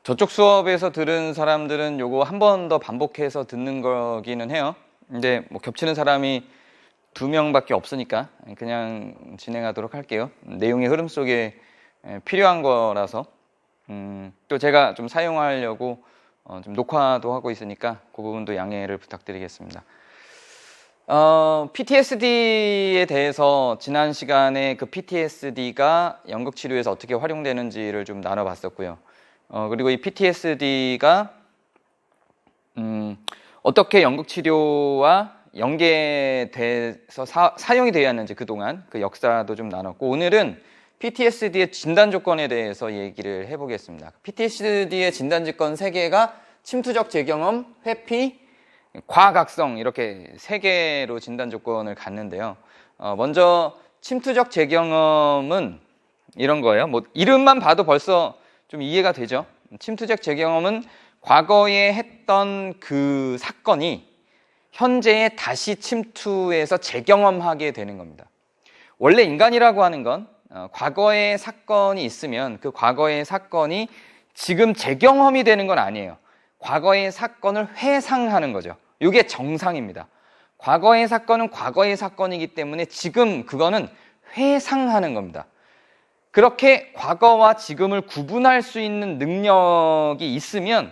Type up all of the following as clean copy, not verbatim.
저쪽 수업에서 들은 사람들은 요거 한 번 더 반복해서 듣는 거기는 해요. 근데 뭐 겹치는 사람이 2명밖에 없으니까 그냥 진행하도록 할게요. 내용의 흐름 속에 필요한 거라서. 또 제가 좀 사용하려고 좀 녹화도 하고 있으니까 그 부분도 양해를 부탁드리겠습니다. PTSD에 대해서 지난 시간에 그 PTSD가 연극치료에서 어떻게 활용되는지를 좀 나눠봤었고요. 그리고 이 PTSD가 어떻게 연극치료와 연계돼서 사용이 되어야 하는지 그동안 그 역사도 좀 나눴고, 오늘은 PTSD의 진단 조건에 대해서 얘기를 해보겠습니다. PTSD의 진단 조건 3개가 침투적 재경험, 회피, 과각성, 이렇게 3개로 진단 조건을 갖는데요. 먼저 침투적 재경험은 이런 거예요. 뭐 이름만 봐도 벌써 좀 이해가 되죠. 침투적 재경험은 과거에 했던 그 사건이 현재에 다시 침투해서 재경험하게 되는 겁니다. 원래 인간이라고 하는 건 과거의 사건이 있으면 그 과거의 사건이 지금 재경험이 되는 건 아니에요. 과거의 사건을 회상하는 거죠. 이게 정상입니다. 과거의 사건은 과거의 사건이기 때문에 지금 그거는 회상하는 겁니다. 그렇게 과거와 지금을 구분할 수 있는 능력이 있으면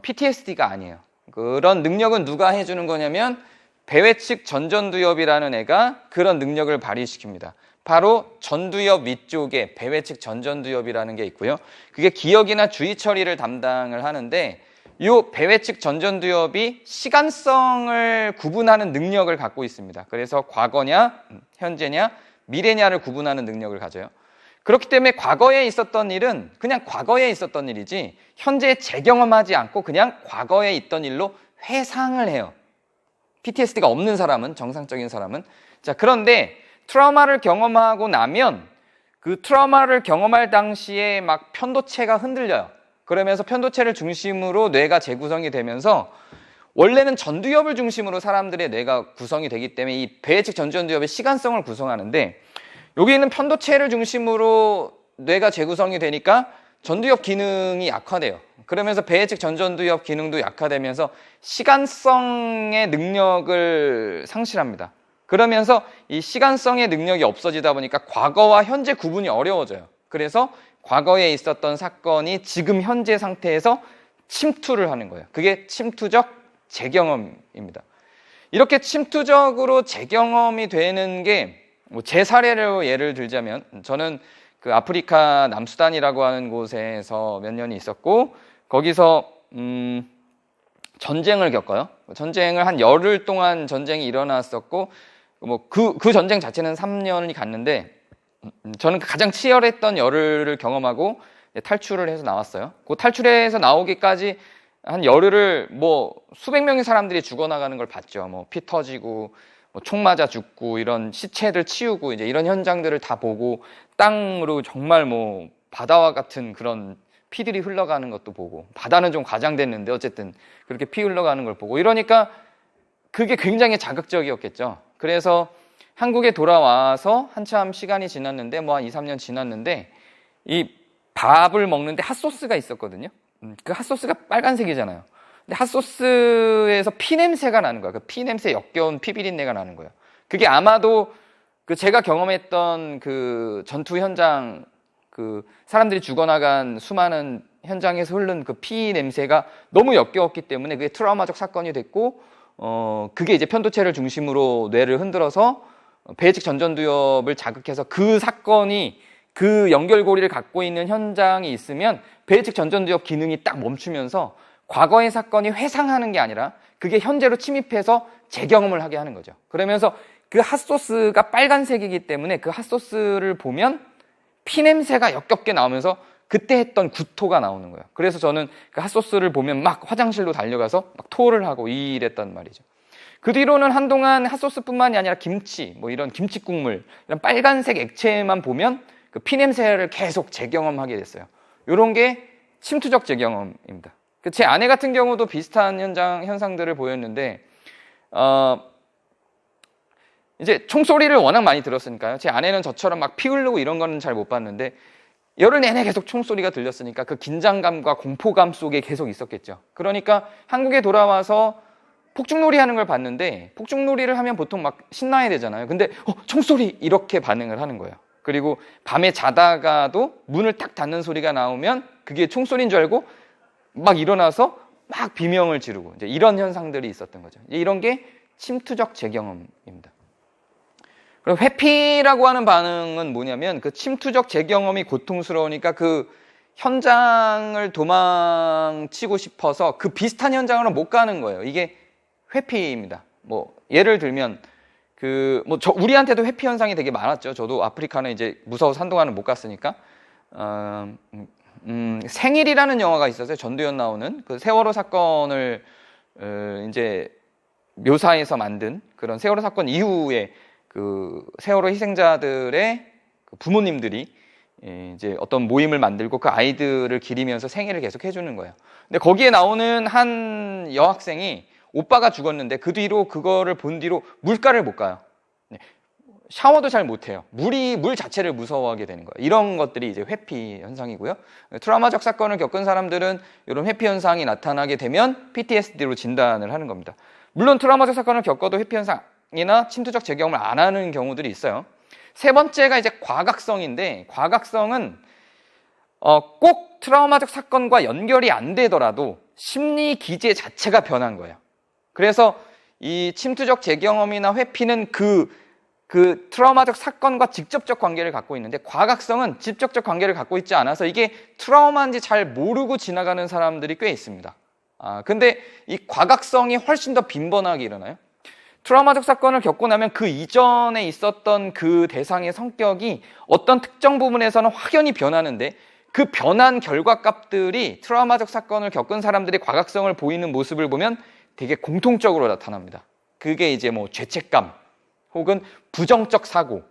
PTSD가 아니에요. 그런 능력은 누가 해주는 거냐면 배회측 전전두엽이라는 애가 그런 능력을 발휘시킵니다. 바로 전두엽 위쪽에 배회측 전전두엽이라는 게 있고요. 그게 기억이나 주의 처리를 담당을 하는데, 이 배회측 전전두엽이 시간성을 구분하는 능력을 갖고 있습니다. 그래서 과거냐, 현재냐, 미래냐를 구분하는 능력을 가져요. 그렇기 때문에 과거에 있었던 일은 그냥 과거에 있었던 일이지 현재에 재경험하지 않고 그냥 과거에 있던 일로 회상을 해요. PTSD가 없는 사람은, 정상적인 사람은. 자, 그런데 트라우마를 경험하고 나면 그 트라우마를 경험할 당시에 막 편도체가 흔들려요. 그러면서 편도체를 중심으로 뇌가 재구성이 되면서, 원래는 전두엽을 중심으로 사람들의 뇌가 구성이 되기 때문에 이 배회측 전전두엽의 시간성을 구성하는데, 여기 있는 편도체를 중심으로 뇌가 재구성이 되니까 전두엽 기능이 약화돼요. 그러면서 배회측 전전두엽 기능도 약화되면서 시간성의 능력을 상실합니다. 그러면서 이 시간성의 능력이 없어지다 보니까 과거와 현재 구분이 어려워져요. 그래서 과거에 있었던 사건이 지금 현재 상태에서 침투를 하는 거예요. 그게 침투적 재경험입니다. 이렇게 침투적으로 재경험이 되는 게, 제 사례로 예를 들자면, 저는 그 아프리카 남수단이라고 하는 곳에서 몇 년이 있었고, 거기서 전쟁을 겪어요. 전쟁을 한 열흘 동안 전쟁이 일어났었고, 뭐 그 전쟁 자체는 3년이 갔는데, 저는 가장 치열했던 열흘을 경험하고 탈출을 해서 나왔어요. 그 탈출해서 나오기까지 한 열흘을 뭐 수백 명의 사람들이 죽어나가는 걸 봤죠. 뭐 피 터지고, 뭐 총 맞아 죽고, 이런 시체들 치우고, 이제 이런 현장들을 다 보고, 땅으로 정말 뭐 바다와 같은 그런 피들이 흘러가는 것도 보고, 바다는 좀 과장됐는데 어쨌든 그렇게 피 흘러가는 걸 보고, 이러니까 그게 굉장히 자극적이었겠죠. 그래서 한국에 돌아와서 한참 시간이 지났는데, 뭐 한 2, 3년 지났는데, 이 밥을 먹는데 핫소스가 있었거든요. 그 핫소스가 빨간색이잖아요. 근데 핫소스에서 피 냄새가 나는 거야. 그 피 냄새, 역겨운 피 비린내가 나는 거예요. 그게 아마도 그 제가 경험했던 그 전투 현장, 그 사람들이 죽어나간 수많은 현장에서 흐른 그 피 냄새가 너무 역겨웠기 때문에 그게 트라우마적 사건이 됐고, 그게 이제 편도체를 중심으로 뇌를 흔들어서 배회측 전전두엽을 자극해서 그 사건이, 그 연결고리를 갖고 있는 현장이 있으면 배회측 전전두엽 기능이 딱 멈추면서 과거의 사건이 회상하는 게 아니라 그게 현재로 침입해서 재경험을 하게 하는 거죠. 그러면서 그 핫소스가 빨간색이기 때문에 그 핫소스를 보면 피냄새가 역겹게 나오면서 그때 했던 구토가 나오는 거예요. 그래서 저는 그 핫소스를 보면 막 화장실로 달려가서 막 토를 하고 이랬단 말이죠. 그 뒤로는 한동안 핫소스뿐만이 아니라 김치, 뭐 이런 김치국물, 이런 빨간색 액체만 보면 그 피냄새를 계속 재경험하게 됐어요. 이런 게 침투적 재경험입니다. 제 아내 같은 경우도 비슷한 현상들을 보였는데, 이제 총소리를 워낙 많이 들었으니까요. 제 아내는 저처럼 막 피 흘리고 이런 거는 잘 못 봤는데, 열흘 내내 계속 총소리가 들렸으니까 그 긴장감과 공포감 속에 계속 있었겠죠. 그러니까 한국에 돌아와서 폭죽놀이 하는 걸 봤는데 폭죽놀이를 하면 보통 막 신나야 되잖아요. 근데 총소리 이렇게 반응을 하는 거예요. 그리고 밤에 자다가도 문을 딱 닫는 소리가 나오면 그게 총소리인 줄 알고 막 일어나서 막 비명을 지르고 이제 이런 현상들이 있었던 거죠. 이런 게 침투적 재경험입니다. 그리고 회피라고 하는 반응은 뭐냐면 그 침투적 재경험이 고통스러우니까 그 현장을 도망치고 싶어서 그 비슷한 현장으로 못 가는 거예요. 이게 회피입니다. 뭐 예를 들면 우리한테도 회피 현상이 되게 많았죠. 저도 아프리카는 이제 무서워서 한동안은 못 갔으니까. 생일이라는 영화가 있었어요. 전두연 나오는 그 세월호 사건을 이제 묘사해서 만든 그런 세월호 사건 이후에 그 세월호 희생자들의 그 부모님들이 이제 어떤 모임을 만들고 그 아이들을 기리면서 생일을 계속 해주는 거예요. 근데 거기에 나오는 한 여학생이 오빠가 죽었는데 그 뒤로 그거를 본 뒤로 물가를 못 가요. 샤워도 잘 못해요. 물 자체를 무서워하게 되는 거예요. 이런 것들이 이제 회피 현상이고요. 트라우마적 사건을 겪은 사람들은 이런 회피 현상이 나타나게 되면 PTSD로 진단을 하는 겁니다. 물론 트라우마적 사건을 겪어도 회피 현상이나 침투적 재경험을 안 하는 경우들이 있어요. 세 번째가 이제 과각성인데, 과각성은 꼭 트라우마적 사건과 연결이 안 되더라도 심리 기제 자체가 변한 거예요. 그래서 이 침투적 재경험이나 회피는 그 트라우마적 사건과 직접적 관계를 갖고 있는데, 과각성은 직접적 관계를 갖고 있지 않아서 이게 트라우마인지 잘 모르고 지나가는 사람들이 꽤 있습니다. 근데 이 과각성이 훨씬 더 빈번하게 일어나요. 트라우마적 사건을 겪고 나면 그 이전에 있었던 그 대상의 성격이 어떤 특정 부분에서는 확연히 변하는데, 그 변한 결과값들이 트라우마적 사건을 겪은 사람들이 과각성을 보이는 모습을 보면 되게 공통적으로 나타납니다. 그게 이제 뭐 죄책감 혹은 부정적 사고,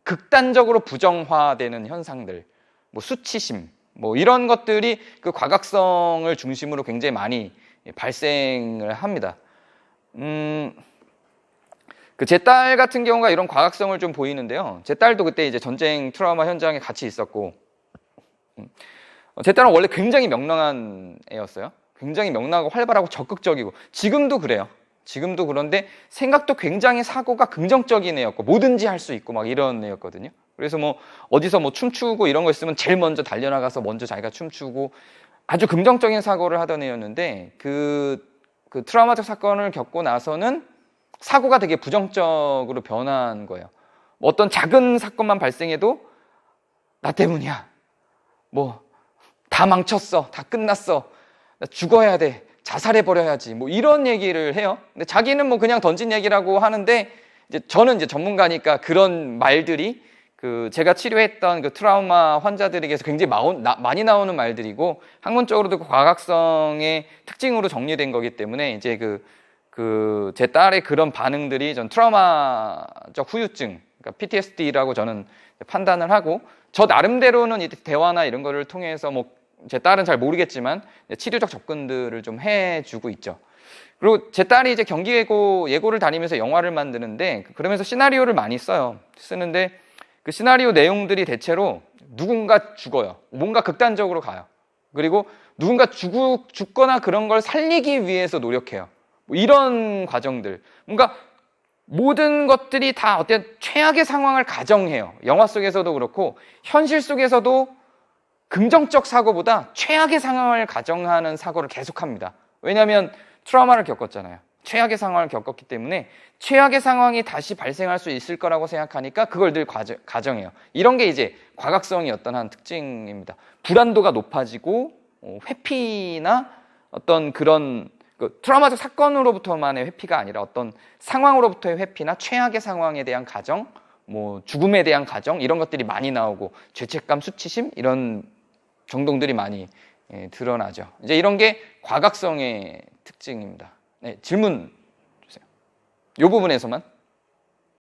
극단적으로 부정화되는 현상들, 뭐 수치심, 뭐 이런 것들이 그 과각성을 중심으로 굉장히 많이 발생을 합니다. 제 딸 같은 경우가 이런 과각성을 좀 보이는데요. 제 딸도 그때 이제 전쟁 트라우마 현장에 같이 있었고, 제 딸은 원래 굉장히 명랑한 애였어요. 굉장히 명랑하고 활발하고 적극적이고, 지금도 그래요. 지금도 그런데 생각도 굉장히 사고가 긍정적인 애였고, 뭐든지 할 수 있고 막 이런 애였거든요. 그래서 뭐 어디서 뭐 춤추고 이런 거 있으면 제일 먼저 달려나가서 먼저 자기가 춤추고 아주 긍정적인 사고를 하던 애였는데, 그 트라우마적 사건을 겪고 나서는 사고가 되게 부정적으로 변한 거예요. 어떤 작은 사건만 발생해도 나 때문이야, 뭐 다 망쳤어, 다 끝났어, 나 죽어야 돼, 자살해버려야지, 뭐 이런 얘기를 해요. 근데 자기는 뭐 그냥 던진 얘기라고 하는데, 이제 저는 이제 전문가니까 그런 말들이 제가 치료했던 그 트라우마 환자들에게서 굉장히 많이 나오는 말들이고, 학문적으로도 그 과각성의 특징으로 정리된 거기 때문에 이제 제 딸의 그런 반응들이 전 트라우마적 후유증, 그러니까 PTSD라고 저는 판단을 하고, 저 나름대로는 이 대화나 이런 거를 통해서 뭐 제 딸은 잘 모르겠지만 치료적 접근들을 좀 해주고 있죠. 그리고 제 딸이 이제 예고를 다니면서 영화를 만드는데, 그러면서 시나리오를 많이 쓰는데 그 시나리오 내용들이 대체로 누군가 죽어요. 뭔가 극단적으로 가요. 그리고 누군가 죽거나 그런 걸 살리기 위해서 노력해요. 뭐 이런 과정들, 뭔가 모든 것들이 다 어떤 최악의 상황을 가정해요. 영화 속에서도 그렇고 현실 속에서도 긍정적 사고보다 최악의 상황을 가정하는 사고를 계속합니다. 왜냐하면 트라우마를 겪었잖아요. 최악의 상황을 겪었기 때문에 최악의 상황이 다시 발생할 수 있을 거라고 생각하니까 그걸 늘 가정해요. 이런 게 이제 과각성의 어떤 한 특징입니다. 불안도가 높아지고 회피나 어떤 그런 트라우마적 사건으로부터만의 회피가 아니라 어떤 상황으로부터의 회피나 최악의 상황에 대한 가정, 뭐 죽음에 대한 가정, 이런 것들이 많이 나오고 죄책감, 수치심 이런 정동들이 많이 드러나죠. 이제 이런 게 과각성의 특징입니다. 네, 질문 주세요. 이 부분에서만.